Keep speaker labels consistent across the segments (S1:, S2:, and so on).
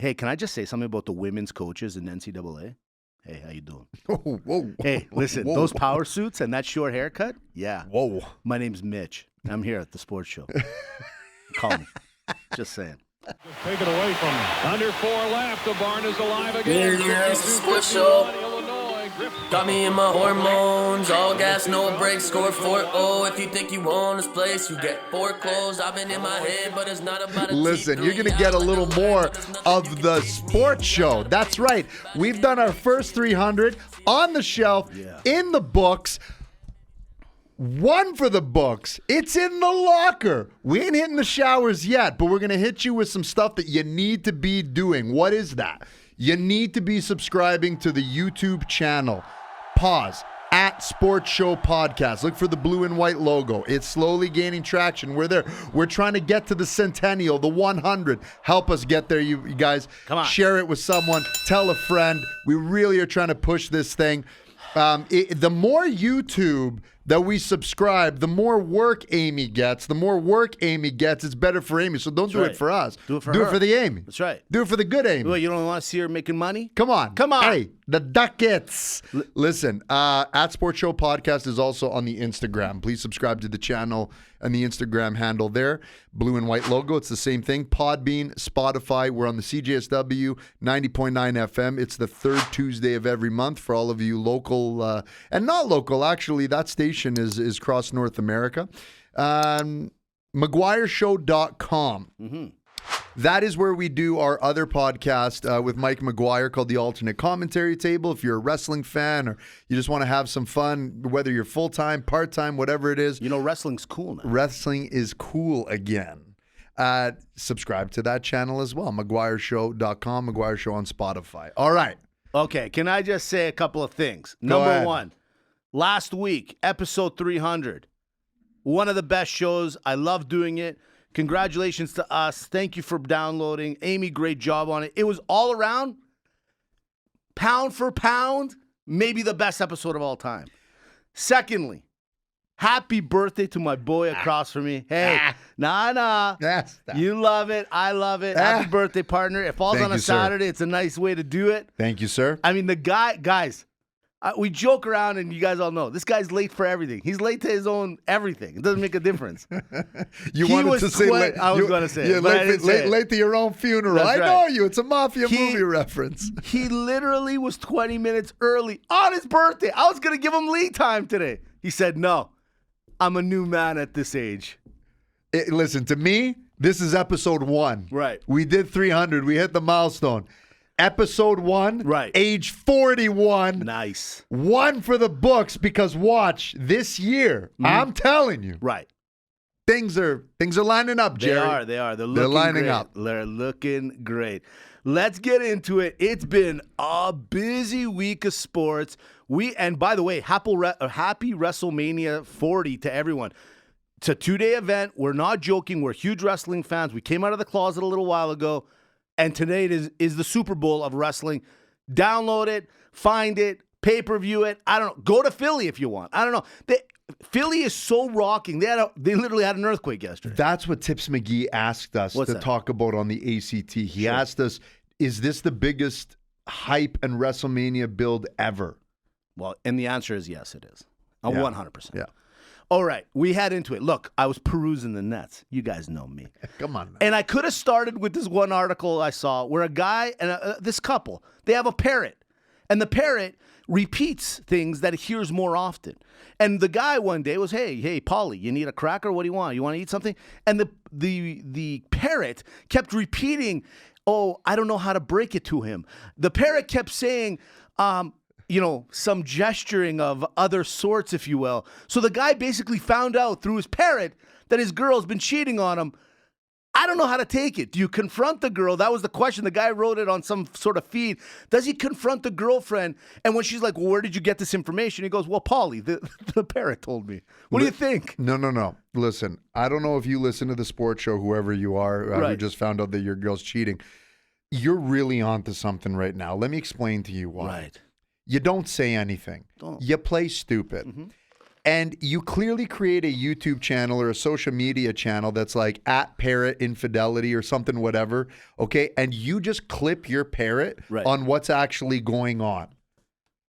S1: Hey, can I just say something about the women's coaches in NCAA? Hey, how you doing?
S2: Whoa.
S1: Hey, listen, those power suits and that short haircut? Yeah.
S2: Whoa.
S1: My name's Mitch. I'm here at the sports show. Call me. Just saying.
S3: Just take it away from him. Under 4 left. The barn is alive again.
S4: Yeah, it's a sports show. Got me in my hormones, all gas, no brakes, score 4-0. If you think you own this place, you get foreclosed. I've been in my head, but it's not about a
S2: Listen, you're going to get a little more of the sports show. That's right. We've done our first 300 on the shelf, in the books. One for the books. It's in the locker. We ain't hitting the showers yet, but we're going to hit you with some stuff that you need to be doing. What is that? You need to be subscribing to the YouTube channel. Pause. At Sports Show Podcast. Look for the blue and white logo. It's slowly gaining traction. We're there. We're trying to get to the centennial, the 100. Help us get there, you guys.
S1: Come on.
S2: Share it with someone. Tell a friend. We really are trying to push this thing. The more YouTube that we subscribe, the more work Amy gets. The more work Amy gets, it's better for Amy. So don't do it for us.
S1: Do it for
S2: her.
S1: her.
S2: Do it for the Amy.
S1: That's right.
S2: Do it for the good Amy.
S1: Well, you don't want to see her making money?
S2: Come on.
S1: Come on.
S2: Hey, the ducats. Listen, at Sports Show Podcast is also on the Instagram. Please subscribe to the channel and the Instagram handle there. Blue and white logo. It's the same thing. Podbean, Spotify. We're on the CJSW 90.9 FM. It's the third Tuesday of every month for all of you local and not local. Actually, that station is across North America. McGuireShow.com.
S1: Mm-hmm.
S2: That is where we do our other podcast with Mike McGuire called The Alternate Commentary Table. If you're a wrestling fan or you just want to have some fun, whether you're full-time, part-time, whatever it is.
S1: You know, wrestling's cool now.
S2: Wrestling is cool again. Subscribe to that channel as well. McGuireShow.com, McGuire Show on Spotify. All right.
S1: Okay, can I just say a couple of things?
S2: Go
S1: Number
S2: ahead.
S1: one, last week, episode 300. One of the best shows. I love doing it. Congratulations to us. Thank you for downloading. Amy, great job on it. It was all around, pound for pound, maybe the best episode of all time. Secondly, happy birthday to my boy across from me. Hey, nah.
S2: Yes.
S1: You love it. I love it. Happy birthday, partner. It falls
S2: Thank
S1: on a
S2: you, sir.
S1: Saturday. It's a nice way to do it.
S2: Thank you, sir.
S1: I mean, the guys, we joke around and you guys all know, this guy's late for everything. He's late to his own everything. It doesn't make a difference.
S2: You
S1: He
S2: wanted
S1: was
S2: to say late.
S1: I was going to say
S2: Yeah,
S1: it, but I didn't say it.
S2: late to your own funeral.
S1: That's
S2: I
S1: right.
S2: know you. It's a mafia movie reference.
S1: He literally was 20 minutes early on his birthday. I was going to give him lead time today. He said, no, I'm a new man at this age.
S2: Listen, to me, this is episode 1.
S1: Right.
S2: We did 300. We hit the milestone. Episode 1.
S1: Right.
S2: Age 41.
S1: Nice.
S2: 1 for the books because watch, this year, I'm telling you,
S1: Right.
S2: things are lining up, Jerry.
S1: They are. They're looking
S2: lining
S1: great.
S2: up.
S1: They're looking great. Let's get into it. It's been a busy week of sports. And by the way, happy WrestleMania 40 to everyone. It's a 2-day event. We're not joking. We're huge wrestling fans. We came out of the closet a little while ago, and today is the Super Bowl of wrestling. Download it, find it, pay-per-view it. I don't know. Go to Philly if you want. I don't know. Philly is so rocking. They literally had an earthquake yesterday.
S2: That's what Tips McGee asked us to talk about on the ACT. He asked us, is this the biggest hype and WrestleMania build ever?
S1: Well, and the answer is yes, it is. 100%.
S2: Yeah.
S1: All right, we head into it. Look, I was perusing the nets. You guys know me.
S2: Come on now.
S1: And I could have started with this one article I saw where a guy and this couple, they have a parrot. And the parrot repeats things that it hears more often. And the guy one day was, hey, Polly, you need a cracker? What do you want? You want to eat something? And the parrot kept repeating, oh, I don't know how to break it to him. The parrot kept saying, some gesturing of other sorts, if you will. So the guy basically found out through his parrot that his girl's been cheating on him. I don't know how to take it. Do you confront the girl? That was the question. The guy wrote it on some sort of feed. Does he confront the girlfriend? And when she's like, well, where did you get this information? He goes, well, Paulie, the parrot told me. What do you think?
S2: No. Listen, I don't know if you listen to the sports show, whoever you are, who just found out that your girl's cheating. You're really onto something right now. Let me explain to you why.
S1: Right.
S2: You don't say anything. You play stupid.
S1: Mm-hmm.
S2: And you clearly create a YouTube channel or a social media channel that's like at parrot infidelity or something, whatever. Okay. And you just clip your parrot on what's actually going on.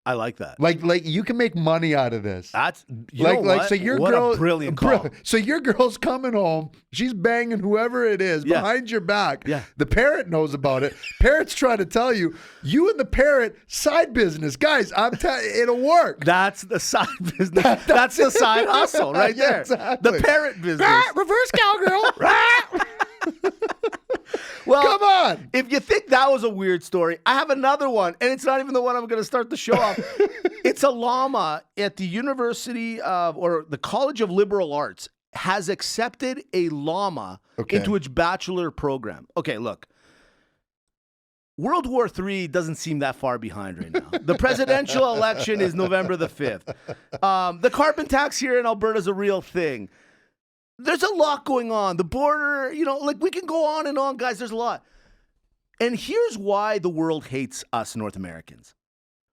S1: I like that.
S2: Like you can make money out of this.
S1: That's so your girl, a brilliant call.
S2: So your girl's coming home, she's banging whoever it is behind your back.
S1: Yeah.
S2: The parrot knows about it. Parrot's trying to tell you, you and the parrot side business, guys. It'll work.
S1: That's the side business. That's the side hustle right there.
S2: Exactly.
S1: The parrot business.
S2: Reverse cowgirl.
S1: Well,
S2: come on.
S1: If you think that was a weird story, I have another one, and it's not even the one I'm going to start the show off. It's a llama at the University of, or the College of Liberal Arts has accepted a llama into its bachelor program. Okay, look. World War III doesn't seem that far behind right now. The presidential election is November the 5th. The carbon tax here in Alberta is a real thing. There's a lot going on. The border, we can go on and on, guys. There's a lot. And here's why the world hates us North Americans.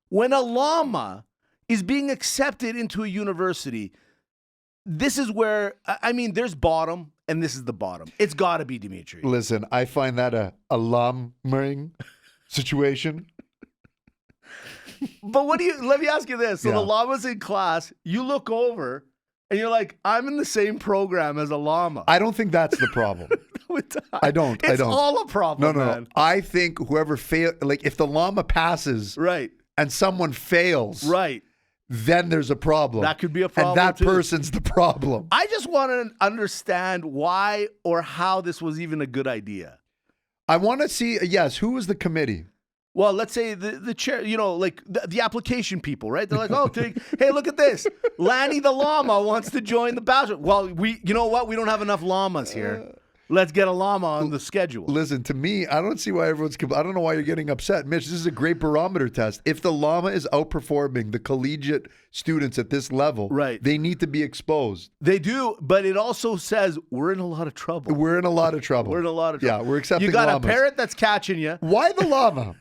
S1: When a llama is being accepted into a university, this is where, there's bottom, and this is the bottom. It's got to be Dimitri.
S2: Listen, I find that a llama-ing situation.
S1: But let me ask you this. So the llama's in class, you look over, and you're like, I'm in the same program as a llama.
S2: I don't think that's the problem. I don't.
S1: It's all a problem, man.
S2: I think whoever if the llama passes and someone fails, then there's a problem.
S1: That could be a problem,
S2: and that person's the problem.
S1: I just want to understand why or how this was even a good idea.
S2: I want to see, who was the committee?
S1: Well, let's say the chair, the application people, right? They're like, hey, look at this. Lanny the llama wants to join the bachelor. Well, you know what? We don't have enough llamas here. Let's get a llama on the schedule.
S2: Listen, to me, I don't see why everyone's... I don't know why you're getting upset. Mitch, this is a great barometer test. If the llama is outperforming the collegiate students at this level, they need to be exposed.
S1: They do, but it also says we're in a lot of trouble.
S2: We're in a lot of trouble.
S1: Yeah,
S2: we're accepting
S1: You got
S2: llamas.
S1: a parrot that's catching you.
S2: Why the llama?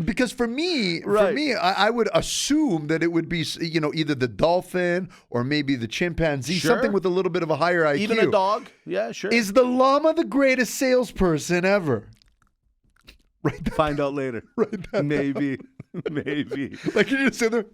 S2: Because for me, I would assume that it would be, either the dolphin or maybe the chimpanzee, something with a little bit of a higher IQ.
S1: Even a dog? Yeah, sure.
S2: Is the llama the greatest salesperson ever?
S1: Find out later. Maybe.
S2: Like you just sit there.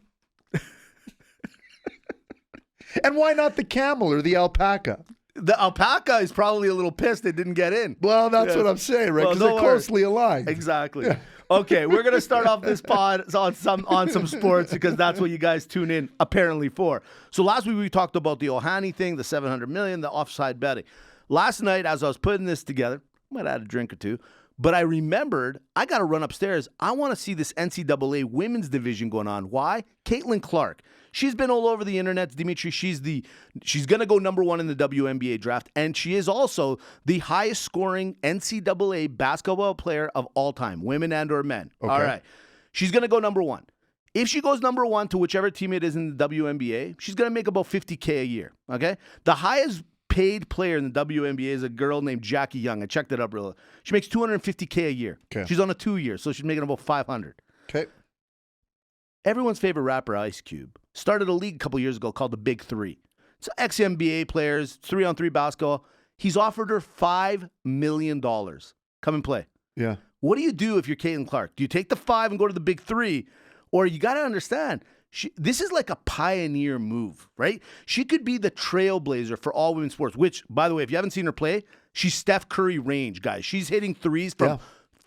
S2: And why not the camel or the alpaca?
S1: The alpaca is probably a little pissed it didn't get in.
S2: Well, that's what I'm saying, right? Because they're closely aligned.
S1: Exactly. Yeah. Okay, we're going to start off this pod on some sports because that's what you guys tune in apparently for. So last week we talked about the Ohani thing, the $700 million, the offside betting. Last night as I was putting this together, I might add a drink or two, but I remembered I got to run upstairs. I want to see this NCAA women's division going on. Why? Caitlin Clark. She's been all over the internet, Dimitri. She's going to go number 1 in the WNBA draft, and she is also the highest scoring NCAA basketball player of all time, women and or men. Okay. All right. She's going to go number 1. If she goes number 1 to whichever team it is in the WNBA, she's going to make about $50K a year, okay? The highest paid player in the WNBA is a girl named Jackie Young. I checked it up real. She makes $250K a year. Okay. She's on a 2-year, so she's making about $500.
S2: Okay.
S1: Everyone's favorite rapper, Ice Cube, started a league a couple years ago called the Big Three. It's ex-NBA players, 3-on-3 basketball. He's offered her $5 million. Come and play.
S2: Yeah.
S1: What do you do if you're Caitlin Clark? Do you take the 5 and go to the Big Three? Or you got to understand, this is like a pioneer move, right? She could be the trailblazer for all women's sports, which, by the way, if you haven't seen her play, she's Steph Curry range, guys. She's hitting threes from... Yeah.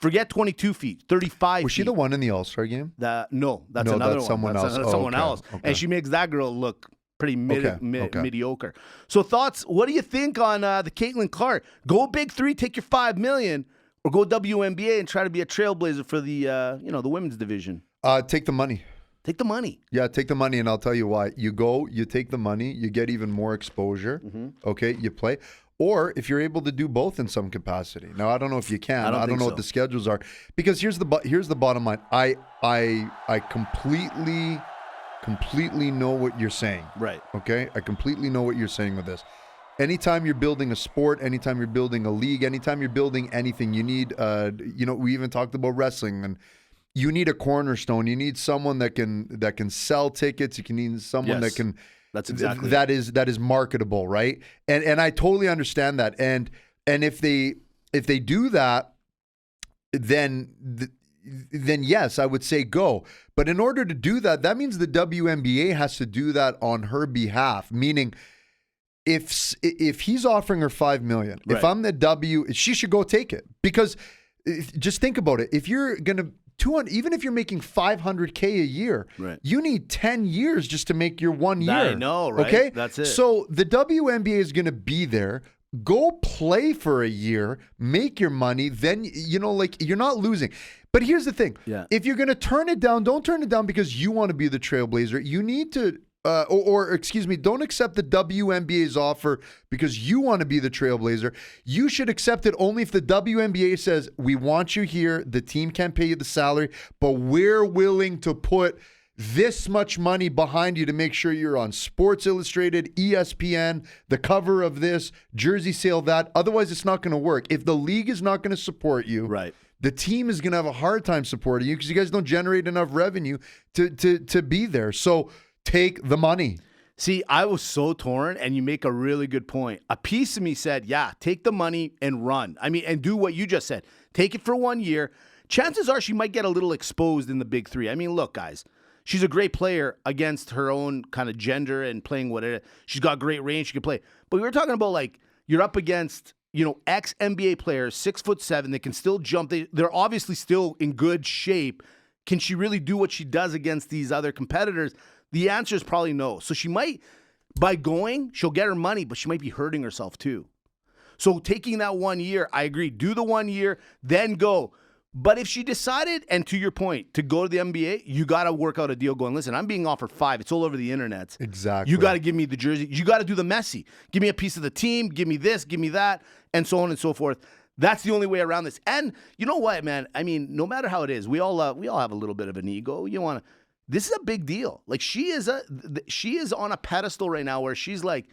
S1: Forget 22 feet, 35
S2: Was she the one in the All-Star game?
S1: No, that's another one.
S2: Someone else.
S1: Someone else. Okay. And she makes that girl look pretty mediocre. So thoughts, what do you think on the Caitlin Clark? Go Big Three, take your $5 million, or go WNBA and try to be a trailblazer for the the women's division?
S2: Take the money.
S1: Take the money.
S2: Yeah, take the money, and I'll tell you why. You go, you take the money, you get even more exposure. Mm-hmm. Okay, you play. Or if you're able to do both in some capacity. Now, I don't know if you can. I don't know what the schedules are. Because here's the bottom line. I completely know what you're saying.
S1: Right.
S2: Okay? I completely know what you're saying with this. Anytime you're building a sport, anytime you're building a league, anytime you're building anything, you need, we even talked about wrestling, and you need a cornerstone. You need someone that can sell tickets. You need someone that can
S1: That's exactly
S2: that is marketable, right? And I totally understand that. And if they do that, then yes, I would say go. But in order to do that, that means the WNBA has to do that on her behalf. Meaning, if he's offering her $5 million, if I'm the W, she should go take it. Because just think about it. If you're gonna even if you're making $500K a year, you need 10 years just to make your 1 year.
S1: I know, right?
S2: Okay,
S1: That's it.
S2: So the WNBA is gonna be there. Go play for a year, make your money, then, you're not losing. But here's the thing.
S1: Yeah.
S2: If you're going to turn it down, don't turn it down because you want to be the trailblazer. You need to, don't accept the WNBA's offer because you want to be the trailblazer. You should accept it only if the WNBA says, we want you here, the team can't pay you the salary, but we're willing to put this much money behind you to make sure you're on Sports Illustrated, ESPN, the cover of this, jersey sale that. Otherwise, it's not going to work. If the league is not going to support you, the team is going to have a hard time supporting you because you guys don't generate enough revenue to be there. So take the money.
S1: See, I was so torn, and you make a really good point. A piece of me said, yeah, take the money and run. I mean, and do what you just said. Take it for 1 year. Chances are she might get a little exposed in the big three. I mean, look, guys. She's a great player against her own kind of gender and playing whatever. She's got great range. She can play. But we were talking about, like, you're up against, ex-NBA players, 6'7". They can still jump. They're obviously still in good shape. Can she really do what she does against these other competitors? The answer is probably no. So she might, by going, she'll get her money, but she might be hurting herself too. So taking that 1 year, I agree. Do the 1 year, then go. But if she decided, and to your point, to go to the NBA, you got to work out a deal going, listen, I'm being offered $5. It's all over the internet.
S2: Exactly.
S1: You got to give me the jersey. You got to do the Messi. Give me a piece of the team. Give me this. Give me that. And so on and so forth. That's the only way around this. And you know what, man? I mean, no matter how it is, we all have a little bit of an ego. This is a big deal. Like, she is on a pedestal right now where she's like,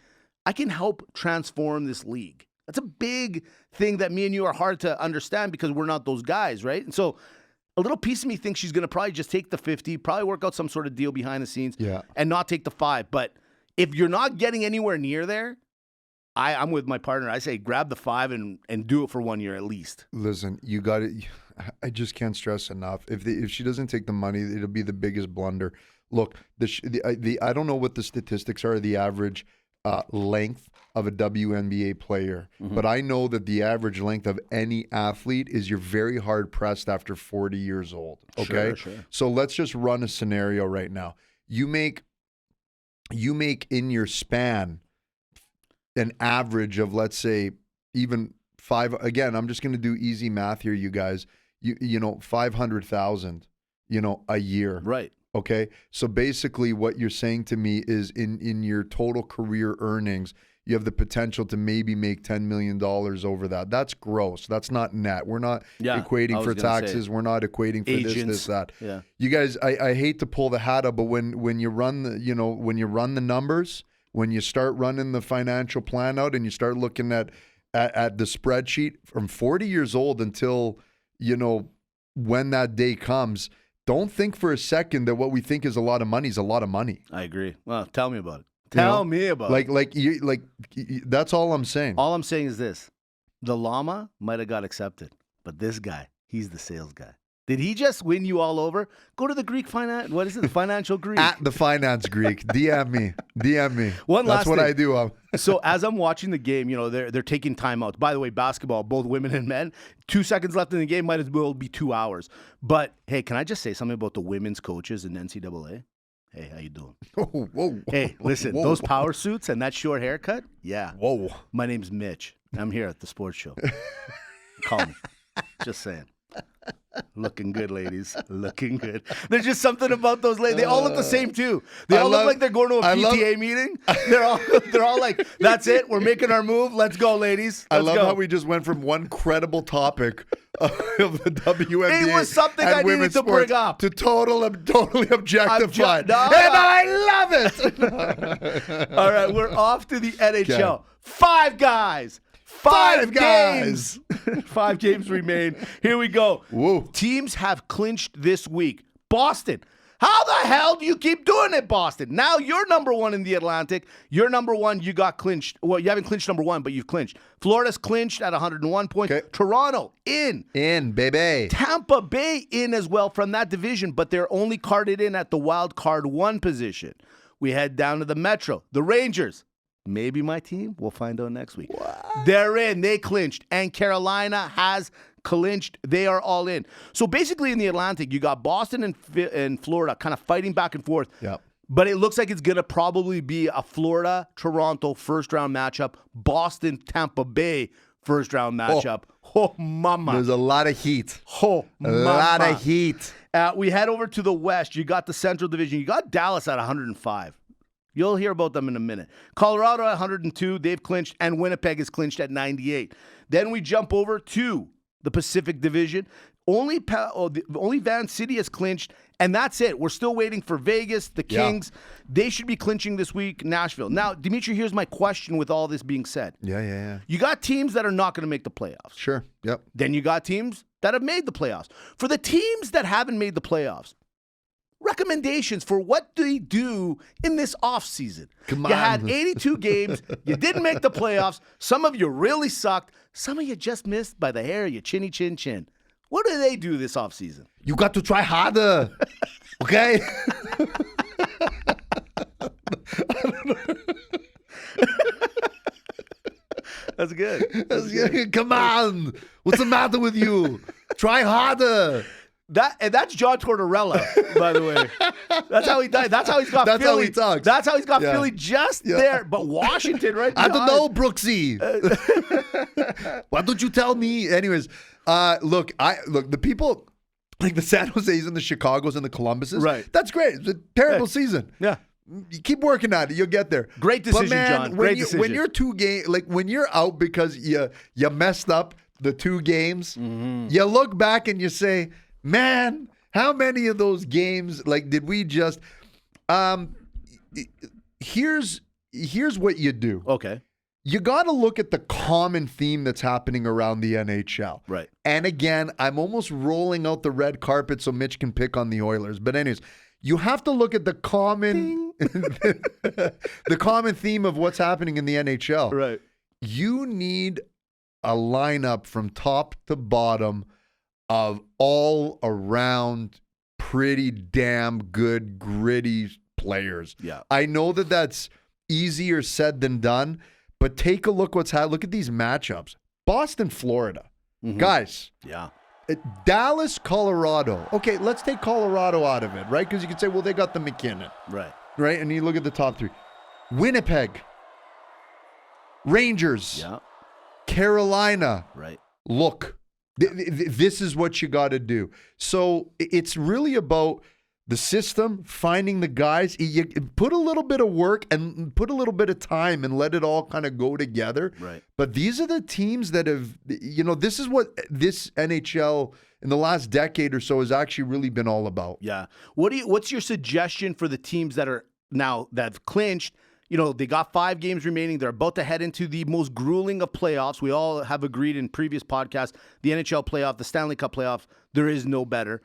S1: I can help transform this league. That's a big thing that me and you are hard to understand because we're not those guys, right? And so a little piece of me thinks she's going to probably just take the 50, probably work out some sort of deal behind the scenes, and not take the 5. But if you're not getting anywhere near there, I'm with my partner. I say grab the 5 and do it for 1 year at least.
S2: Listen, you got it. I just can't stress enough. If she doesn't take the money, it'll be the biggest blunder. Look, I don't know what the statistics are, the average length of a WNBA player, but I know that the average length of any athlete is you're very hard pressed after 40 years old. Okay,
S1: sure.
S2: So let's just run a scenario right now. You make in your span an average of, let's say, even 5. Again, I'm just going to do easy math here, you guys. You know, 500,000, a year.
S1: Right.
S2: Okay. So basically what you're saying to me is in your total career earnings, you have the potential to maybe make $10 million over that. That's gross. That's not net. We're not equating for taxes. We're not equating for
S1: agents.
S2: this, that.
S1: Yeah.
S2: You guys, I hate to pull the hat up, but when you run the numbers, when you start running the financial plan out and you start looking at the spreadsheet from 40 years old until, when that day comes, don't think for a second that what we think is a lot of money is a lot of money.
S1: I agree. Well, tell me about it. Tell me about
S2: it. That's all I'm saying.
S1: All I'm saying is this. The llama might have got accepted, but this guy, he's the sales guy. Did he just win you all over? Go to the Greek what is it? The financial Greek.
S2: At the finance Greek. DM me.
S1: That's
S2: what
S1: thing.
S2: I do.
S1: So as I'm watching the game, they're taking timeouts. By the way, basketball, both women and men, 2 seconds left in the game might as well be 2 hours. But hey, can I just say something about the women's coaches in NCAA? Hey, how you doing?
S2: Whoa.
S1: Hey, listen, those power suits and that short haircut? Yeah.
S2: Whoa.
S1: My name's Mitch. I'm here at the sports show. Call me. Just saying. Looking good, ladies. Looking good. There's just something about those ladies. They all look the same too. They all look like they're going to a PTA meeting. They're all like, that's it. We're making our move. Let's go, ladies.
S2: I love how we just went from one credible topic of the WNBA.
S1: It was something I needed to bring up.
S2: To totally objectified.
S1: No.
S2: And I love it.
S1: All right, we're off to the NHL. Okay. 5 guys. 5 games. 5 games remain. Here we go.
S2: Whoa.
S1: Teams have clinched this week. Boston, How the hell do you keep doing it, Boston? Now you're number one in the Atlantic. You're number one. You got clinched. Well, you haven't clinched number one, but you've clinched. Florida's clinched at 101 points.
S2: Okay.
S1: Toronto in.
S2: In, baby.
S1: Tampa Bay in as well from that division, but they're only carded in at the wild card 1 position. We head down to the Metro. The Rangers. Maybe my team. We'll find out next week. What? They're in. They clinched. And Carolina has clinched. They are all in. So basically in the Atlantic, you got Boston and Florida kind of fighting back and forth.
S2: Yep.
S1: But it looks like it's going to probably be a Florida-Toronto first-round matchup, Boston-Tampa Bay first-round matchup. Oh, mama.
S2: There's a lot of heat.
S1: Oh,
S2: a lot of heat.
S1: We head over to the West. You got the Central Division. You got Dallas at 105. You'll hear about them in a minute. Colorado at 102. They've clinched, and Winnipeg is clinched at 98. Then we jump over to the Pacific Division. Only Van City has clinched, and that's it. We're still waiting for Vegas, the Kings. Yeah. They should be clinching this week, Nashville. Now, Dimitri, here's my question with all this being said.
S2: Yeah.
S1: You got teams that are not going to make the playoffs.
S2: Sure, yep.
S1: Then you got teams that have made the playoffs. For the teams that haven't made the playoffs, recommendations for what they do in this offseason.
S2: Come on.
S1: You had 82 games. You didn't make the playoffs. Some of you really sucked. Some of you just missed by the hair of your chinny chin chin. What do they do this offseason?
S2: You got to try harder. Okay?
S1: That's good.
S2: That's good. Come on. What's the matter with you? Try harder.
S1: That's John Tortorella, by the way. That's how he died. That's how he's got
S2: That's
S1: Philly.
S2: how he talks.
S1: That's how he's got Philly just there. But Washington, right?
S2: I don't know, Brooksy. Why don't you tell me? Anyways, look, the people like the San Jose's and the Chicagos and the Columbuses.
S1: Right.
S2: That's great. It's a terrible season.
S1: Yeah.
S2: You keep working at it. You'll get there.
S1: Great decision,
S2: but man,
S1: John. Great decision.
S2: When you're when you're out because you messed up the 2 games, you look back and you say, man, how many of those games did we just here's what you do.
S1: Okay.
S2: You got to look at the common theme that's happening around the NHL.
S1: Right.
S2: And again, I'm almost rolling out the red carpet so Mitch can pick on the Oilers. But anyways, you have to look at the common the common theme of what's happening in the NHL.
S1: Right.
S2: You need a lineup from top to bottom of all around pretty damn good, gritty players.
S1: Yeah.
S2: I know that that's easier said than done, but take a look look at these matchups. Boston, Florida. Mm-hmm. Guys.
S1: Yeah.
S2: Dallas, Colorado. Okay, let's take Colorado out of it, right? Because you could say, well, they got the McKinnon.
S1: Right.
S2: Right? And you look at the top 3. Winnipeg. Rangers.
S1: Yeah.
S2: Carolina.
S1: Right.
S2: Look. This is what you got to do. So it's really about the system, finding the guys. You put a little bit of work and put a little bit of time and let it all kind of go together.
S1: Right.
S2: But these are the teams that have, this is what this NHL in the last decade or so has actually really been all about.
S1: Yeah. What's your suggestion for the teams that are now that have clinched? They got 5 games remaining. They're about to head into the most grueling of playoffs. We all have agreed in previous podcasts, the NHL playoff, the Stanley Cup playoff, there is no better.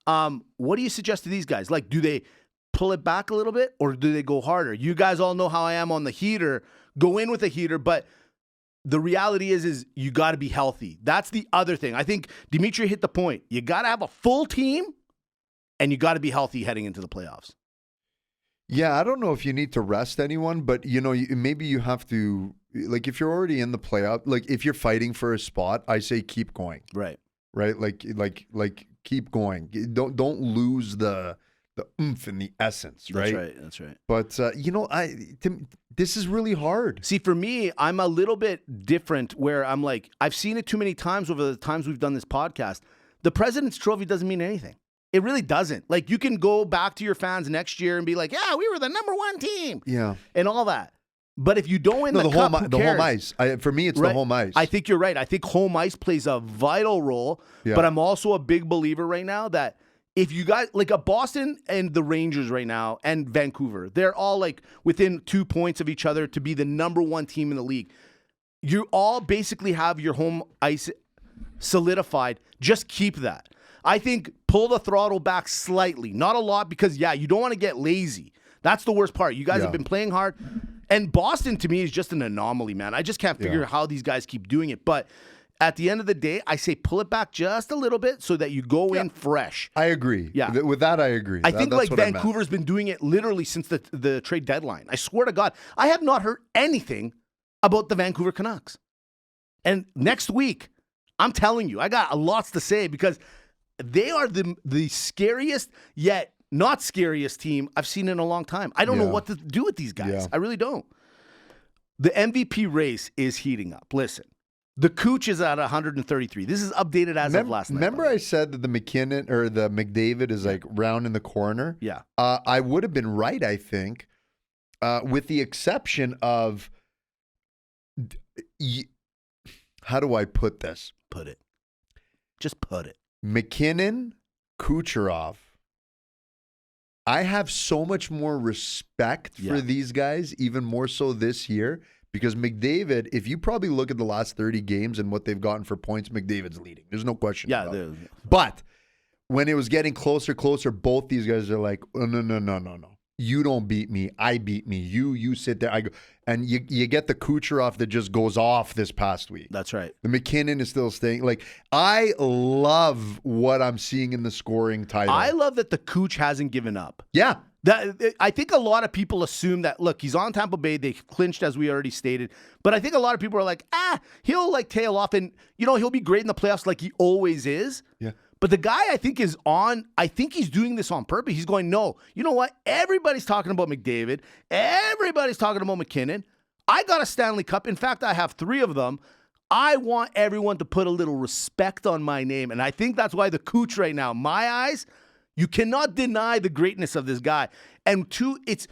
S1: What do you suggest to these guys? Do they pull it back a little bit or do they go harder? You guys all know how I am on the heater. Go in with a heater, but the reality is you got to be healthy. That's the other thing. I think Dimitri hit the point. You got to have a full team and you got to be healthy heading into the playoffs.
S2: Yeah, I don't know if you need to rest anyone, but maybe you have to, if you're already in the playoff, if you're fighting for a spot, I say keep going.
S1: Right.
S2: Right? Keep going. Don't lose the oomph and the essence, right?
S1: That's right.
S2: But this is really hard.
S1: See, for me, I'm a little bit different where I'm I've seen it too many times over the times we've done this podcast. The President's Trophy doesn't mean anything. It really doesn't. You can go back to your fans next year and be like, yeah, we were the number 1 team.
S2: Yeah.
S1: And all that. But if you don't win the cup, who cares?
S2: The home ice. For me, it's
S1: right?
S2: The home ice.
S1: I think you're right. I think home ice plays a vital role. Yeah. But I'm also a big believer right now that if you guys, a Boston and the Rangers right now and Vancouver, they're all within 2 points of each other to be the number 1 team in the league. You all basically have your home ice solidified. Just keep that. I think pull the throttle back slightly, not a lot, because you don't want to get lazy. That's the worst part. You guys have been playing hard, and Boston to me is just an anomaly, man. I just can't figure out how these guys keep doing it. But at the end of the day, I say pull it back just a little bit so that you go in fresh.
S2: I agree.
S1: Yeah.
S2: With that, I agree.
S1: I think Vancouver's been doing it literally since the trade deadline. I swear to God, I have not heard anything about the Vancouver Canucks. And next week, I'm telling you, I got lots to say because they are the scariest yet not scariest team I've seen in a long time. I don't know what to do with these guys.
S2: Yeah.
S1: I really don't. The MVP race is heating up. Listen, the Cooch is at 133. This is updated as of last night.
S2: Remember I said that the McKinnon or the McDavid is like round in the corner?
S1: Yeah.
S2: I would have been right, I think, with the exception of, how do I put this?
S1: Put it. Just put it.
S2: McKinnon, Kucherov. I have so much more respect for these guys, even more so this year, because McDavid, if you probably look at the last 30 games and what they've gotten for points, McDavid's leading. There's no question about it. But when it was getting closer, both these guys are like, oh, no. You don't beat me. I beat me. You sit there. I go. And you get the Kucherov that just goes off this past week.
S1: That's right.
S2: The McKinnon is still staying. Like, I love what I'm seeing in the scoring title.
S1: I love that the Cooch hasn't given up.
S2: Yeah.
S1: I think a lot of people assume that, look, he's on Tampa Bay. They clinched, as we already stated. But I think a lot of people are like, he'll like tail off and, he'll be great in the playoffs like he always is.
S2: Yeah.
S1: But the guy I think he's doing this on purpose. He's going, no, you know what? Everybody's talking about McDavid. Everybody's talking about McKinnon. I got a Stanley Cup. In fact, I have 3 of them. I want everyone to put a little respect on my name. And I think that's why the Cooch right now, my eyes, you cannot deny the greatness of this guy. And 2, it's,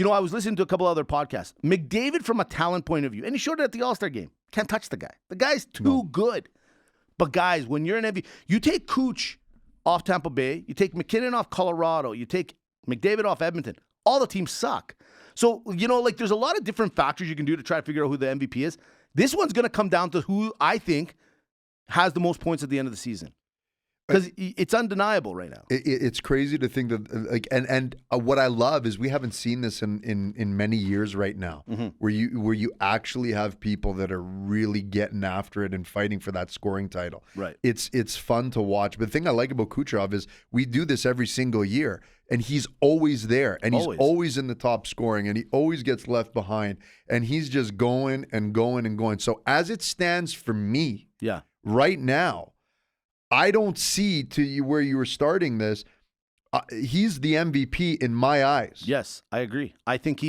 S1: I was listening to a couple other podcasts. McDavid from a talent point of view, and he showed it at the All-Star game. Can't touch the guy. The guy's too good. But guys, when you're an MVP, you take Cooch off Tampa Bay, you take McKinnon off Colorado, you take McDavid off Edmonton, all the teams suck. So, there's a lot of different factors you can do to try to figure out who the MVP is. This one's going to come down to who I think has the most points at the end of the season. Because it's undeniable right now.
S2: It's crazy to think that, and what I love is we haven't seen this in many years right now, where you actually have people that are really getting after it and fighting for that scoring title.
S1: Right.
S2: It's fun to watch. But the thing I like about Kucherov is we do this every single year, and he's always there, and he's always in the top scoring, and he always gets left behind, and he's just going and going and going. So as it stands for me, right now, I don't see to you where you were starting this. He's the MVP in my eyes.
S1: Yes, I agree. I think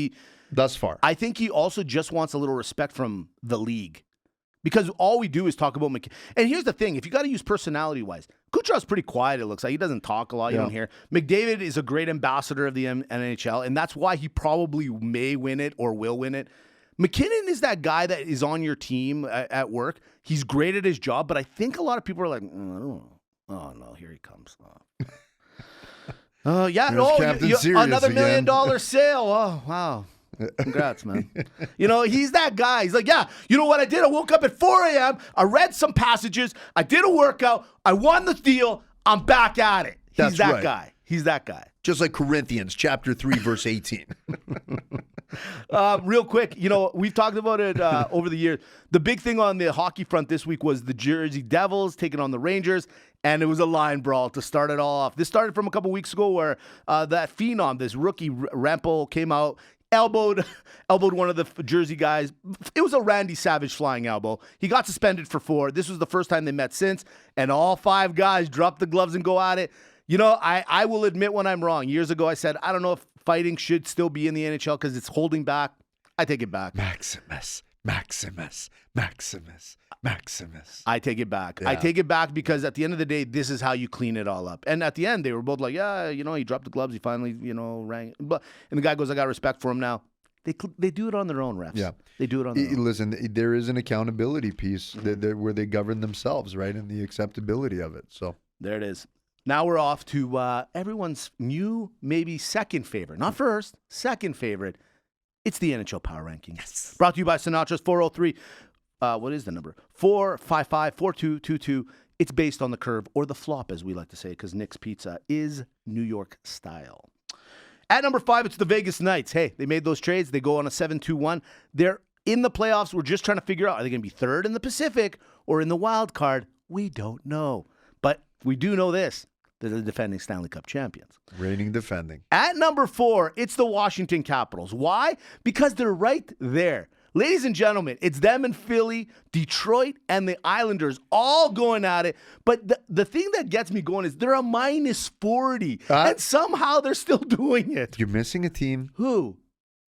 S2: thus far.
S1: I think he also just wants a little respect from the league, because all we do is talk about McKinnon. And here's the thing: if you got to use personality-wise, Kucherov's pretty quiet. It looks like he doesn't talk a lot. You don't hear. McDavid is a great ambassador of the NHL, and that's why he probably may win it or will win it. McKinnon is that guy that is on your team at work. He's great at his job, but I think a lot of people are like, oh no, here he comes. Another $1 million sale. Oh, wow. Congrats, man. He's that guy. He's like, you know what I did? I woke up at 4 a.m. I read some passages. I did a workout. I won the deal. I'm back at it. He's that guy. He's that guy.
S2: Just like Corinthians chapter 3, verse 18.
S1: Real quick, we've talked about it over the years. The big thing on the hockey front this week was the Jersey Devils taking on the Rangers, and it was a line brawl to start it all off. This started from a couple weeks ago where that phenom, this rookie Rampo, came out, elbowed one of the Jersey guys. It was a Randy Savage flying elbow. He got suspended for 4. This was the first time they met since, and all 5 guys dropped the gloves and go at it. I will admit when I'm wrong. Years ago, I said, I don't know if fighting should still be in the NHL because it's holding back. I take it back.
S2: Maximus.
S1: I take it back.
S2: Yeah.
S1: I take it back because at the end of the day, this is how you clean it all up. And at the end, they were both like, he dropped the gloves. He finally, rang. And the guy goes, I got respect for him now. They do it on their own, refs. Yeah. They do it on their own.
S2: Listen, there is an accountability piece where they govern themselves, right? And the acceptability of it. So
S1: there it is. Now we're off to everyone's new, maybe second favorite. Not first, second favorite. It's the NHL Power Rankings. Yes. Brought to you by Sinatra's 403. What is the number? 455-4222. it's based on the curve or the flop, as we like to say, because Nick's Pizza is New York style. At number 5, it's the Vegas Knights. Hey, they made those trades. They go on a 7-2-1. They're in the playoffs. We're just trying to figure out, are they going to be third in the Pacific or in the wild card? We don't know. But we do know this. They're the defending Stanley Cup champions.
S2: Reigning defending.
S1: At number 4, it's the Washington Capitals. Why? Because they're right there. Ladies and gentlemen, it's them and Philly, Detroit, and the Islanders all going at it. But the thing that gets me going is they're a minus 40, and somehow they're still doing it.
S2: You're missing a team.
S1: Who?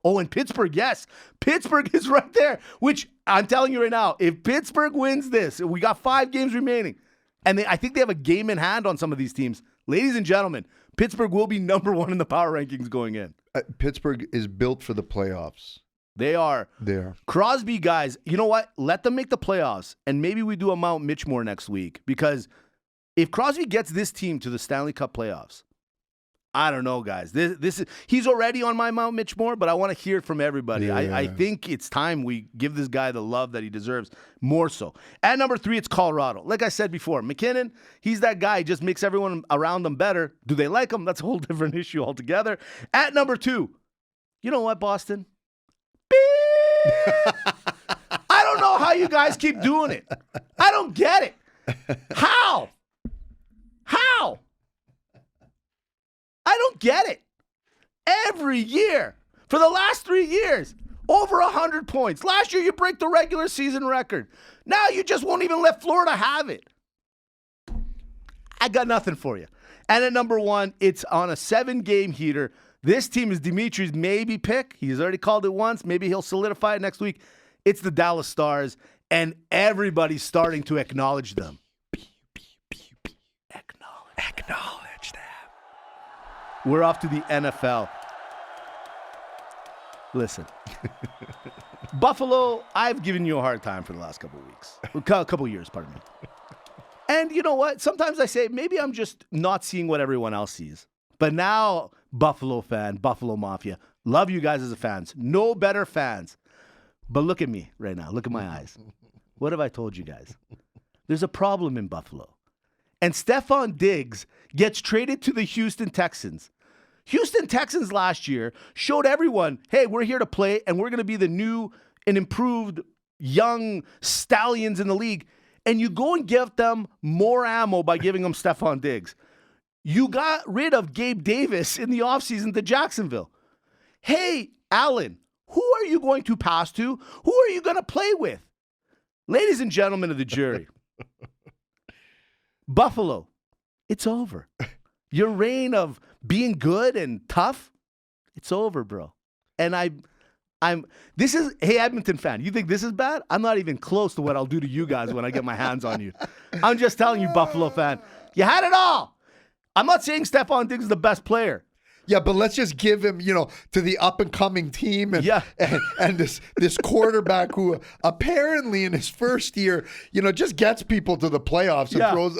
S1: Oh, and Pittsburgh, yes. Pittsburgh is right there, which I'm telling you right now, if Pittsburgh wins this, we got 5 games remaining, and I think they have a game in hand on some of these teams. Ladies and gentlemen, Pittsburgh will be number 1 in the power rankings going in.
S2: Pittsburgh is built for the playoffs.
S1: They are. Crosby, guys, you know what? Let them make the playoffs, and maybe we do a Mount Mitchmore next week, because if Crosby gets this team to the Stanley Cup playoffs, I don't know, guys. This is he's already on my Mount Mitchmore, but I want to hear it from everybody. I think it's time we give this guy the love that he deserves, more so. At number 3, it's Colorado. Like I said before, McKinnon, he's that guy. He just makes everyone around him better. Do they like him? That's a whole different issue altogether. At number 2, you know what, Boston? I don't know how you guys keep doing it. I don't get it. How? I don't get it. Every year, for the last 3 years, over 100 points. Last year, you break the regular season record. Now you just won't even let Florida have it. I got nothing for you. And at number 1, it's on a 7-game heater. This team is Dimitri's maybe pick. He's already called it once. Maybe he'll solidify it next week. It's the Dallas Stars, and everybody's starting to acknowledge them. Acknowledge them. We're off to the NFL. Listen. Buffalo, I've given you a hard time for the last couple of weeks. A couple of years, pardon me. And you know what? Sometimes I say, maybe I'm just not seeing what everyone else sees. But now, Buffalo fan, Buffalo Mafia, love you guys as fans. No better fans. But look at me right now. Look at my eyes. What have I told you guys? There's a problem in Buffalo. And Stephon Diggs gets traded to the Houston Texans. Houston Texans last year showed everyone, hey, we're here to play, and we're going to be the new and improved young stallions in the league. And you go and give them more ammo by giving them Stephon Diggs. You got rid of Gabe Davis in the offseason to Jacksonville. Hey, Allen, who are you going to pass to? Who are you going to play with? Ladies and gentlemen of the jury, Buffalo, it's over. Your reign of being good and tough, it's over, bro. And hey, Edmonton fan, you think this is bad? I'm not even close to what I'll do to you guys when I get my hands on you. I'm just telling you, Buffalo fan, you had it all. I'm not saying Stephon Diggs is the best player.
S2: Yeah, but let's just give him, to the up-and-coming team and this quarterback who apparently in his first year, just gets people to the playoffs and throws.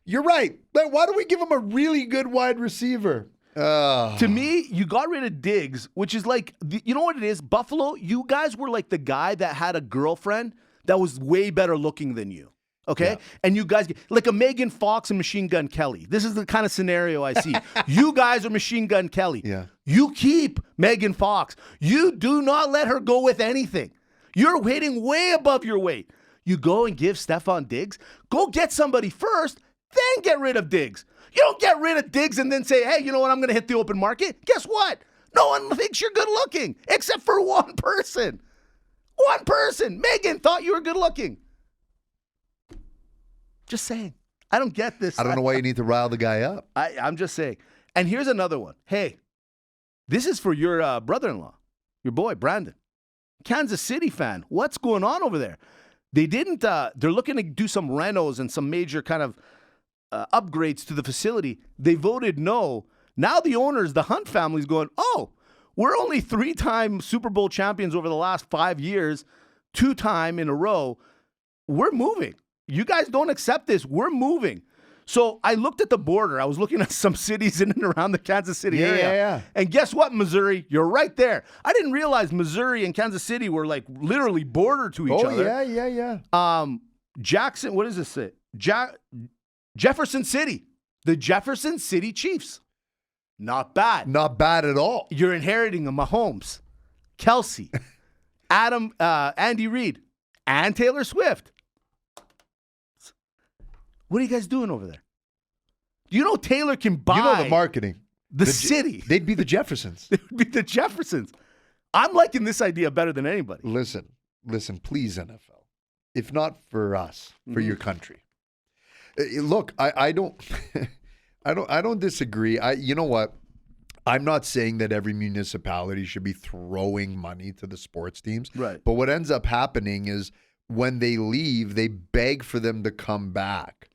S2: You're right. Why don't we give him a really good wide receiver?
S1: To me, you got rid of Diggs, which is like, you know what it is? Buffalo, you guys were like the guy that had a girlfriend that was way better looking than you. Okay? Yeah. And you guys, like a Megan Fox and Machine Gun Kelly. This is the kind of scenario I see. You guys are Machine Gun Kelly.
S2: Yeah.
S1: You keep Megan Fox. You do not let her go with anything. You're weighting way above your weight. You go and give Stephon Diggs. Go get somebody first, then get rid of Diggs. You don't get rid of Diggs and then say, hey, you know what? I'm going to hit the open market. Guess what? No one thinks you're good looking except for one person. One person. Megan thought you were good looking. Just saying. I don't get this.
S2: I don't know why you need to rile the guy up.
S1: I'm just saying. And here's another one. Hey, this is for your brother-in-law, your boy, Brandon. Kansas City fan. What's going on over there? They didn't, they're looking to do some renos and some major kind of upgrades to the facility. They voted no. Now the owners, the Hunt family's going, oh, we're only 3-time Super Bowl champions over the last 5 years, 2-time in a row. We're moving. You guys don't accept this. We're moving. So I looked at the border. I was looking at some cities in and around the Kansas City area.
S2: Yeah.
S1: And guess what, Missouri? You're right there. I didn't realize Missouri and Kansas City were like literally border to each other.
S2: Oh, yeah.
S1: Jackson, what does this say? Jefferson City. The Jefferson City Chiefs. Not bad.
S2: Not bad at all.
S1: You're inheriting a Mahomes, Kelsey, Andy Reid, and Taylor Swift. What are you guys doing over there? You know Taylor can buy
S2: You know the marketing.
S1: the city.
S2: They'd be the Jeffersons.
S1: They would be the Jeffersons. I'm liking this idea better than anybody.
S2: Listen, please, NFL. If not for us, for your country. Look, I don't, I don't disagree. You know what? I'm not saying that every municipality should be throwing money to the sports teams.
S1: Right.
S2: But what ends up happening is when they leave, they beg for them to come back.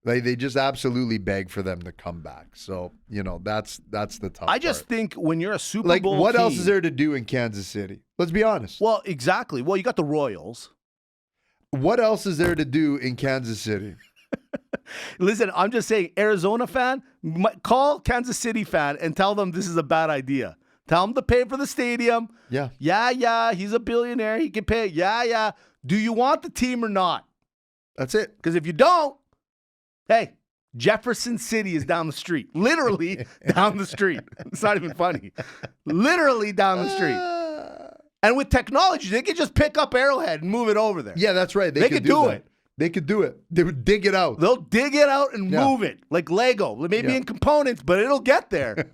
S2: They just absolutely beg for them to come back. So, that's the tough
S1: I just think when you're a Super Bowl
S2: what
S1: team,
S2: else is there to do in Kansas City? Let's be honest.
S1: Well, exactly. Well, you got the Royals.
S2: What else is there to do in Kansas City?
S1: Listen, I'm just saying, Arizona fan, call Kansas City fan and tell them this is a bad idea. Tell them to pay for the stadium.
S2: Yeah.
S1: Yeah, he's a billionaire. He can pay. Yeah. Do you want the team or not?
S2: That's it.
S1: Because if you don't, hey, Jefferson City is down the street. Literally down the street. It's not even funny. Literally down the street. And with technology, they could just pick up Arrowhead and move it over there.
S2: Yeah, that's right.
S1: They could do
S2: that.
S1: it.
S2: They could do it. They would dig it out.
S1: They'll dig it out and move it like Lego. Maybe in components, but it'll get there.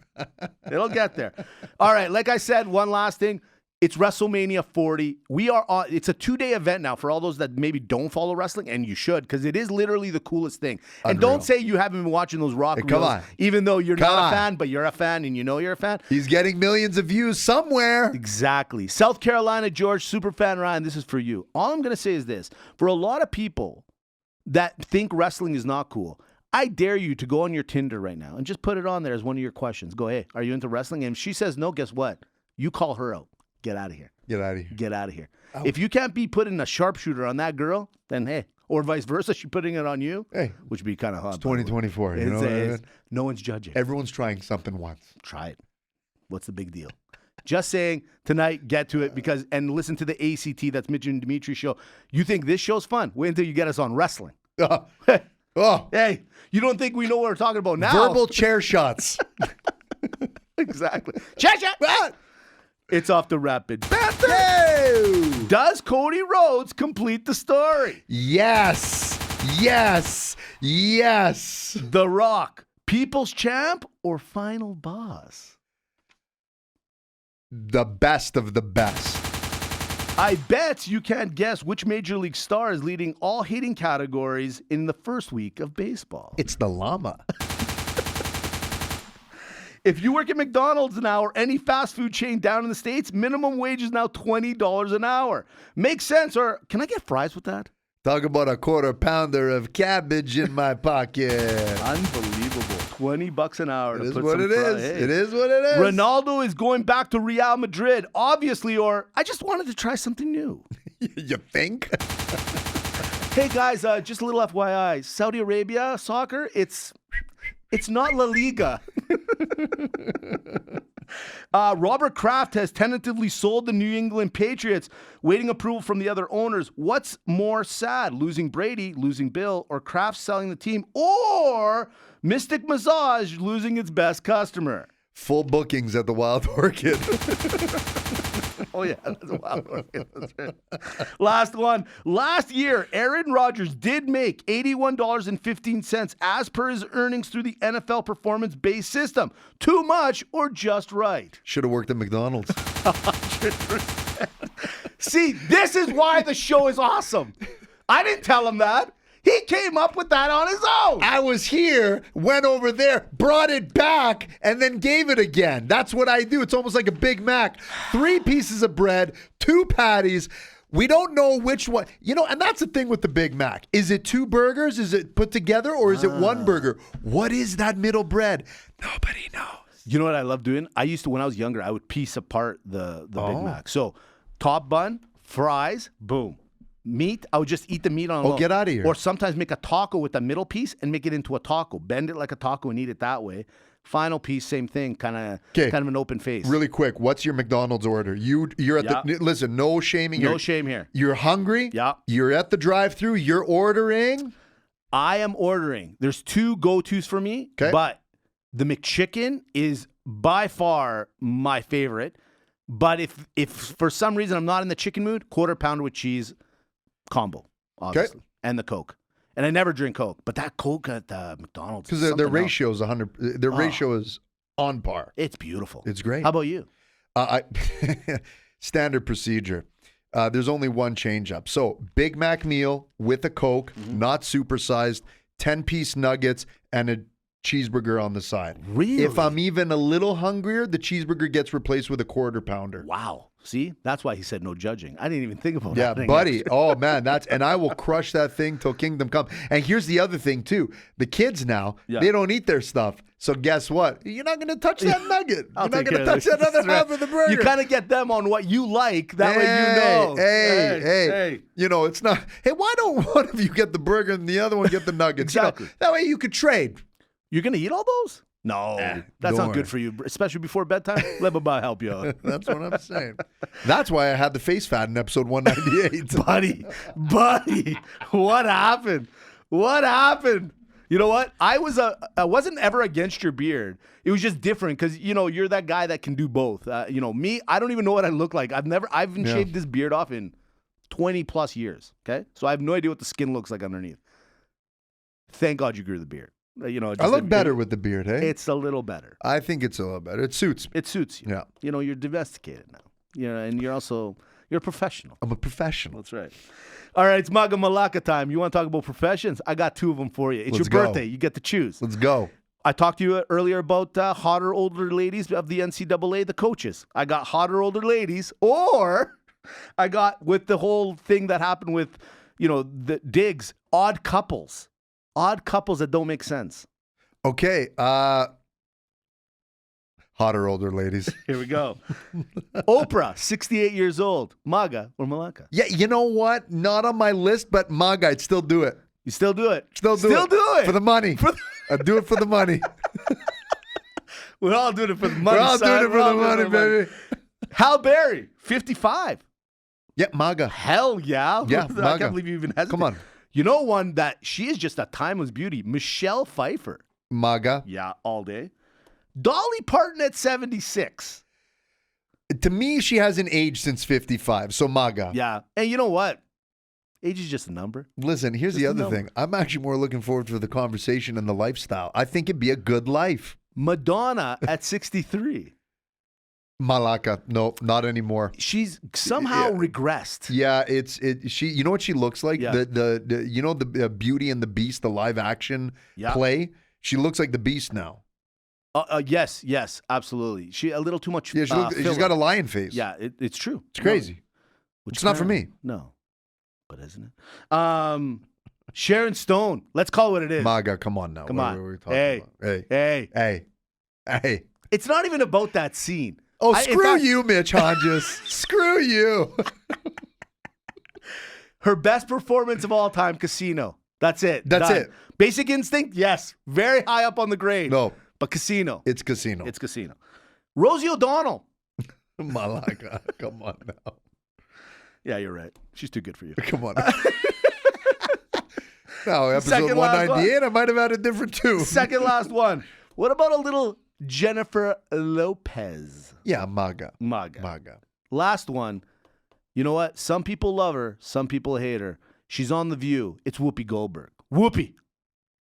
S1: It'll get there. All right, like I said, one last thing. It's WrestleMania 40. It's a 2-day event now for all those that maybe don't follow wrestling, and you should, because it is literally the coolest thing. And
S2: Unreal.
S1: don't say you haven't been watching those Rock
S2: Come
S1: reels,
S2: on.
S1: even though you're
S2: Come
S1: not
S2: on.
S1: a fan, but you're a fan and you know you're a fan.
S2: He's getting millions of views somewhere.
S1: Exactly. South Carolina, George, Superfan Ryan, this is for you. All I'm going to say is this. For a lot of people that think wrestling is not cool, I dare you to go on your Tinder right now and just put it on there as one of your questions. Go, hey, are you into wrestling? And if she says no, guess what? You call her out. Get out of here.
S2: Get out of here.
S1: Get out of here. If you can't be putting a sharpshooter on that girl, then hey, or vice versa, she's putting it on you,
S2: Hey,
S1: which would be kind of hot.
S2: it's 2024. You know what I mean?
S1: No one's judging.
S2: Everyone's trying something once.
S1: Try it. What's the big deal? Just saying, tonight, get to it and listen to the ACT, that's Mitch and Dimitri show. You think this show's fun? Wait until you get us on wrestling.
S2: Oh,
S1: Hey, you don't think we know what we're talking about now?
S2: verbal chair shots.
S1: Exactly. Chat. It's off to Rapid Banter.
S2: Hey!
S1: Does Cody Rhodes complete the story?
S2: Yes.
S1: The Rock, People's Champ or Final Boss?
S2: The best of the best.
S1: I bet you can't guess which Major League star is leading all hitting categories in the first week of baseball.
S2: It's the llama.
S1: If you work at McDonald's now or any fast food chain down in the States, minimum wage is now $20 an hour. Makes sense, or can I get fries with that?
S2: Talk about a quarter pounder of cabbage in my pocket.
S1: Unbelievable. $20 an hour.
S2: It
S1: to
S2: is
S1: put
S2: what
S1: some
S2: it is.
S1: Hey.
S2: It is what it is.
S1: Ronaldo is going back to Real Madrid, obviously, or I just wanted to try something new.
S2: You think?
S1: Hey, guys, just a little FYI. Saudi Arabia soccer, it's not La Liga. Robert Kraft has tentatively sold the New England Patriots, waiting approval from the other owners. What's more sad, losing Brady, losing Bill, or Kraft selling the team, or Mystic Massage losing its best customer?
S2: Full bookings at the Wild Orchid.
S1: Oh, yeah. That's wild. That's right. Last one. Last year, Aaron Rodgers did make $81.15 as per his earnings through the NFL performance-based system. Too much or just right?
S2: Should have worked at McDonald's.
S1: 100%. See, this is why the show is awesome. I didn't tell him that. He came up with that on his own.
S2: I was here, went over there, brought it back, and then gave it again. That's what I do. It's almost like a Big Mac. 3 pieces of bread, 2 patties. We don't know which one. And that's the thing with the Big Mac. Is it 2 burgers? Is it put together? Or is it 1 burger? What is that middle bread? Nobody knows.
S1: You know what I love doing? I used to, when I was younger, I would piece apart the Big Mac. So, top bun, fries, boom. meat, I would just eat the meat on a little,
S2: get out of here.
S1: Or sometimes make a taco with the middle piece and make it into a taco. Bend it like a taco and eat it that way. Final piece, same thing, kind of an open face.
S2: Really quick, what's your McDonald's order? You're at the listen, no shaming.
S1: No shame here.
S2: You're hungry.
S1: Yeah.
S2: You're at the drive-thru. You're ordering.
S1: I am ordering. There's 2 go-tos for me, but the McChicken is by far my favorite. But if for some reason I'm not in the chicken mood, quarter pounder with cheese combo, obviously, and the Coke. And I never drink Coke, but that Coke at McDonald's
S2: because their ratio is 100. Their ratio is on par.
S1: It's beautiful.
S2: It's great.
S1: How about you?
S2: Standard procedure. There's only one change up. So Big Mac meal with a Coke, not supersized, 10-piece nuggets, and a cheeseburger on the side.
S1: Really?
S2: If I'm even a little hungrier, the cheeseburger gets replaced with a quarter pounder.
S1: Wow. See? That's why he said no judging. I didn't even think about that.
S2: Yeah, buddy. Oh, man. And I will crush that thing till kingdom come. And here's the other thing, too. The kids now, they don't eat their stuff. So guess what? You're not going to touch that nugget. You're not going to touch that other half of the burger.
S1: You kind of get them on what you like. That way you know.
S2: Hey. You know, it's not, hey, why don't one of you get the burger and the other one get the nuggets?
S1: Exactly.
S2: You know, that way you could trade.
S1: You're going to eat all those? No, that's not good for you, especially before bedtime. Let Baba help you out.
S2: That's what I'm saying. That's why I had the face fat in episode 198.
S1: buddy, what happened? What happened? You know what? I wasn't ever against your beard. It was just different because, you know, you're that guy that can do both. You know, me, I don't even know what I look like. I haven't shaved this beard off in 20 plus years. Okay. So I have no idea what the skin looks like underneath. Thank God you grew the beard. You know,
S2: I look better with the beard, hey?
S1: It's a little better.
S2: I think it's a little better. It suits me.
S1: It suits you.
S2: Yeah.
S1: You know, you're domesticated now. You know, and you're a professional.
S2: I'm a professional.
S1: That's right. All right, it's Maga Malaka time. You want to talk about professions? I got 2 of them for you. It's your birthday. You get to choose.
S2: Let's go.
S1: I talked to you earlier about hotter older ladies of the NCAA, the coaches. I got hotter older ladies, or I got with the whole thing that happened with, you know, the digs, odd couples. Odd couples that don't make sense.
S2: Okay. Hotter older ladies.
S1: Here we go. Oprah, 68 years old. Maga or Malaka?
S2: Yeah, you know what? Not on my list, but Maga, I'd still do it.
S1: You still do it?
S2: Still do it. For the money. I'd do it for the money.
S1: We're all doing it for the money.
S2: We're all doing it for the money, baby.
S1: Hal Berry, 55.
S2: Yeah, Maga.
S1: Hell yeah.
S2: Yeah,
S1: I
S2: Maga.
S1: can't believe you even hesitated.
S2: Come on.
S1: You know one that she is just a timeless beauty. Michelle Pfeiffer.
S2: Maga.
S1: Yeah, all day. Dolly Parton at 76.
S2: To me, she hasn't aged since 55, so Maga.
S1: Yeah. And you know what? Age is just a number.
S2: Listen, here's the other thing. I'm actually more looking forward to the conversation and the lifestyle. I think it'd be a good life.
S1: Madonna at 63.
S2: Malaka, no, not anymore.
S1: She's somehow regressed.
S2: Yeah, she. You know what she looks like?
S1: Yeah.
S2: The you know the Beauty and the Beast, the live action play. She looks like the Beast now.
S1: Yes, absolutely. She a little too much.
S2: Yeah, she's got a lion face.
S1: Yeah, it's true.
S2: It's crazy. It's not for me.
S1: No, but isn't it? Sharon Stone. Let's call it what it is.
S2: Maga, come on now.
S1: Come on.
S2: What are we talking about? Hey.
S1: It's not even about that scene.
S2: Oh, screw you, Mitch Hodges. Screw you.
S1: Her best performance of all time, Casino. That's it.
S2: That's
S1: Done.
S2: it.
S1: Basic Instinct, yes. Very high up on the grade.
S2: No.
S1: But Casino.
S2: It's Casino.
S1: It's Casino. Rosie O'Donnell.
S2: Malaka, come on now.
S1: Yeah, you're right. She's too good for you.
S2: Come on. No, episode 198, I might have had a different two.
S1: Second last one. What about a little Jennifer Lopez?
S2: Yeah, Maga.
S1: Last one. You know what? Some people love her. Some people hate her. She's on The View. It's Whoopi Goldberg. Whoopi.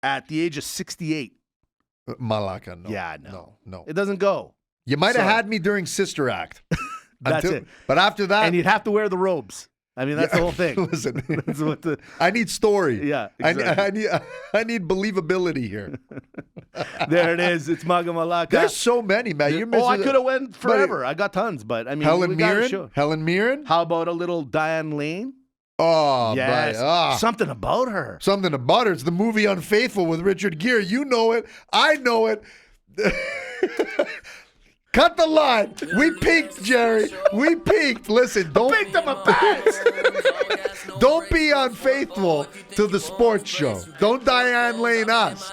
S1: At the age of 68.
S2: Malaka, no.
S1: Yeah,
S2: no.
S1: It doesn't go.
S2: You might have had me during Sister Act.
S1: That's it.
S2: But after that.
S1: And you'd have to wear the robes. I mean, that's the whole thing.
S2: Listen, I need story.
S1: Yeah, exactly.
S2: I need believability here.
S1: There it is. It's Maga Malaka.
S2: There's so many, man. You're missing
S1: I could have went forever. I got tons, but I mean,
S2: Helen Mirren.
S1: How about a little Diane Lane?
S2: Oh,
S1: yes. Something about her.
S2: Something about her. It's the movie Unfaithful with Richard Gere. You know it. I know it. Cut the line. We peaked, Jerry. We peaked. Listen, don't don't be unfaithful to the sports show. Don't Diane Lane us.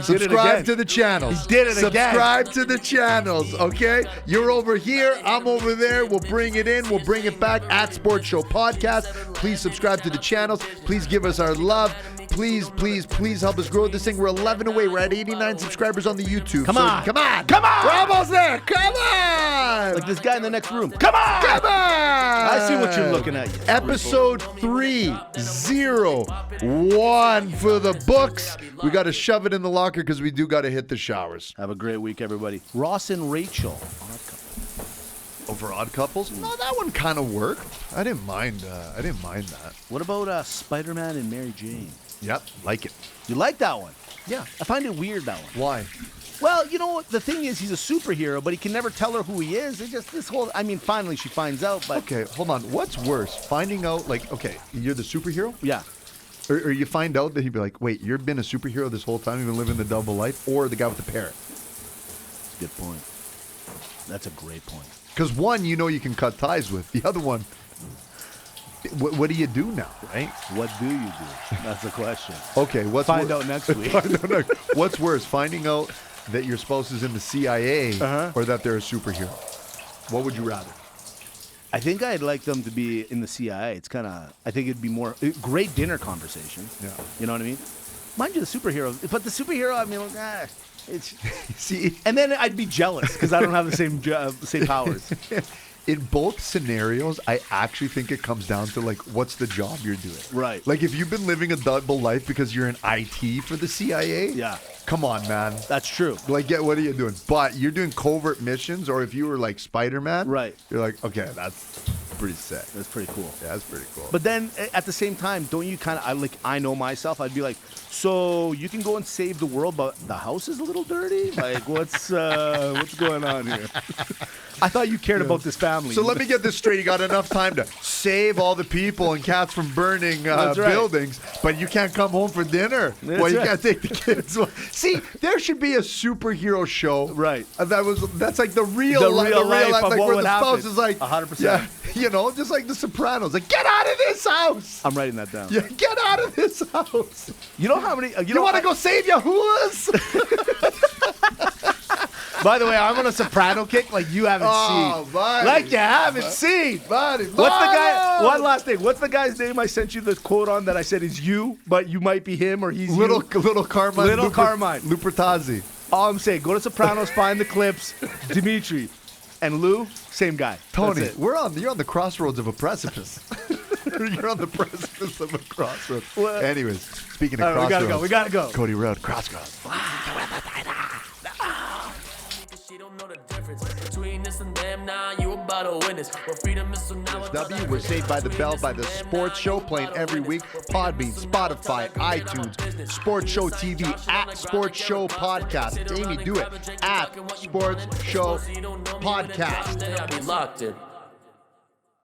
S2: Subscribe to the channels.
S1: He did it again.
S2: Subscribe to the channels, okay? You're over here. I'm over there. We'll bring it in. We'll bring it back at Sports Show Podcast. Please subscribe to the channels. Please give us our love. Please, please, please help us grow this thing. We're 11 away. We're at 89 subscribers on the YouTube.
S1: Come on.
S2: Come on.
S1: Come on.
S2: We're almost there. Come on.
S1: Like this guy in the next room. Come on.
S2: Come on.
S1: I see what you're looking at.
S2: Episode 301 for the books. We got to shove it in the locker because we do got to hit the showers.
S1: Have a great week, everybody. Ross and Rachel.
S2: Over Odd Couples? No, that one kind of worked. I didn't mind that.
S1: What about Spider-Man and Mary Jane?
S2: Yep, like it.
S1: You like that one?
S2: Yeah.
S1: I find it weird, that one.
S2: Why?
S1: Well, you know what? The thing is, he's a superhero, but he can never tell her who he is. It just, this whole, I mean, finally she finds out, but...
S2: Okay, hold on. What's worse? Finding out, like, okay, you're the superhero?
S1: Yeah.
S2: Or you find out that he'd be like, wait, you've been a superhero this whole time? You've been living the double life? Or the guy with the parrot?
S1: Good point. That's a great point.
S2: Because one, you know you can cut ties with. The other one, what do you do now, right?
S1: What do you do? That's the question.
S2: Okay,
S1: Find out next week.
S2: What's worse, finding out that your spouse is in the CIA or that they're a superhero? What would you rather?
S1: I think I'd like them to be in the CIA. It's kind of, I think it'd be more, great dinner conversation.
S2: Yeah.
S1: You know what I mean? Mind you, the superhero, but the superhero, I mean, like, it's,
S2: See,
S1: and then I'd be jealous because I don't have the same powers.
S2: in both scenarios, I actually think it comes down to, like, what's the job you're doing?
S1: Right.
S2: Like, if you've been living a double life because you're in IT for the CIA,
S1: Yeah.
S2: come on, man.
S1: That's true.
S2: Like, what are you doing? But you're doing covert missions, or if you were like Spider-Man,
S1: Right.
S2: You're like, okay, that's pretty sick.
S1: That's pretty cool.
S2: Yeah, that's pretty cool.
S1: But then at the same time, don't you kind of, I know myself, I'd be like, so you can go and save the world, but the house is a little dirty? Like, what's going on here? I thought you cared about this family.
S2: So let me get this straight. You got enough time to save all the people and cats from burning buildings, but you can't come home for dinner.
S1: That's
S2: You
S1: right.
S2: can't take the kids. See, there should be a superhero show.
S1: Right.
S2: That's like the real life
S1: of
S2: like
S1: what
S2: where
S1: would
S2: the spouse
S1: happen.
S2: is like
S1: 100%.
S2: Yeah, you know, just like The Sopranos. Like, get out of this house.
S1: I'm writing that down.
S2: Yeah, get out of this house.
S1: You know how many?
S2: You want to go save Yahuwahs?
S1: By the way, I'm on a soprano kick like you haven't seen.
S2: Buddy.
S1: Like you haven't seen.
S2: Buddy,
S1: What's the guy? One last thing. What's the guy's name I sent you the quote on that I said is you, but you might be him or he's
S2: Little
S1: you?
S2: Carmine.
S1: Little Carmine.
S2: Lupertazzi.
S1: All I'm saying, go to Sopranos, find the clips. Dimitri and Lou, same guy.
S2: Tony,
S1: That's it.
S2: you're on the crossroads of a precipice. You're on the precipice of a crossroads.
S1: Well,
S2: Anyways, speaking of
S1: all right,
S2: crossroads.
S1: we gotta go.
S2: Cody Road, crossroads.
S4: She don't know the difference between this and them. Now you about to win this. Well, freedom is so now.
S2: W, we're Saved by the Bell by the Sports Show, playing every week. Podbean, Spotify, iTunes, Sports Show TV, at Sports Show Podcast. Amy, do it. At Sports Show Podcast.
S4: I'll be locked in.